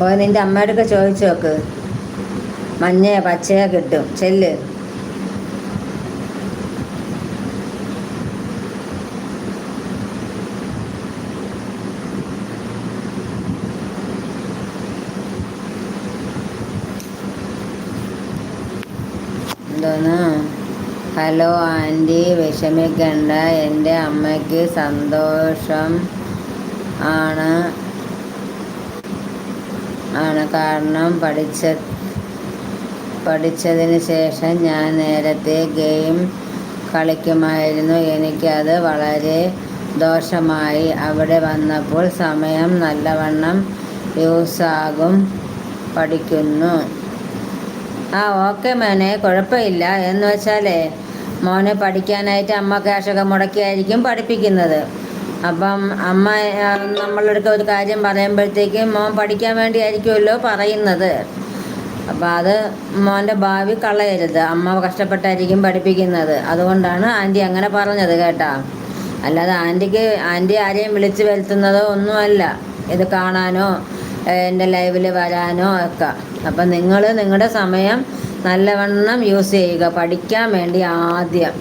ഓ നിൻ്റെ അമ്മയോടൊക്കെ ചോദിച്ചു നോക്ക്. മഞ്ഞയോ പച്ചയോ കിട്ടും, ചെല്ല്. എന്തോന്ന്? ഹലോ ആൻറ്റി, വിഷമിക്കണ്ട. എൻ്റെ അമ്മയ്ക്ക് സന്തോഷം ആണ് കാരണം പഠിച്ചതിന് ശേഷം ഞാൻ നേരത്തെ ഗെയിം കളിക്കുമായിരുന്നു. എനിക്കത് വളരെ ദോഷമായി. അവിടെ വന്നപ്പോൾ സമയം നല്ലവണ്ണം യൂസാകും. പഠിക്കുന്നു. ഓക്കെ മോനെ, കുഴപ്പമില്ല. എന്ന് വെച്ചാലേ മോനെ പഠിക്കാനായിട്ട് അമ്മ ക്യാഷൊക്കെ മുടക്കിയായിരിക്കും പഠിപ്പിക്കുന്നത്. അപ്പം അമ്മ നമ്മളടുക്ക ഒരു കാര്യം പറയുമ്പോഴത്തേക്കും മോൻ പഠിക്കാൻ വേണ്ടിയായിരിക്കുമല്ലോ പറയുന്നത്. അപ്പം അത് മോൻ്റെ ഭാവി കളയരുത്. അമ്മ കഷ്ടപ്പെട്ടായിരിക്കും പഠിപ്പിക്കുന്നത്. അതുകൊണ്ടാണ് ആൻറ്റി അങ്ങനെ പറഞ്ഞത് കേട്ടാ. അല്ലാതെ ആൻറ്റി ആരെയും വിളിച്ചു വരുത്തുന്നതോ ഒന്നുമല്ല ഇത് കാണാനോ എൻ്റെ ലൈവിൽ വരാനോ ഒക്കെ. അപ്പം നിങ്ങൾ നിങ്ങളുടെ സമയം നല്ലവണ്ണം യൂസ് ചെയ്യുക പഠിക്കാൻ വേണ്ടി ആദ്യം.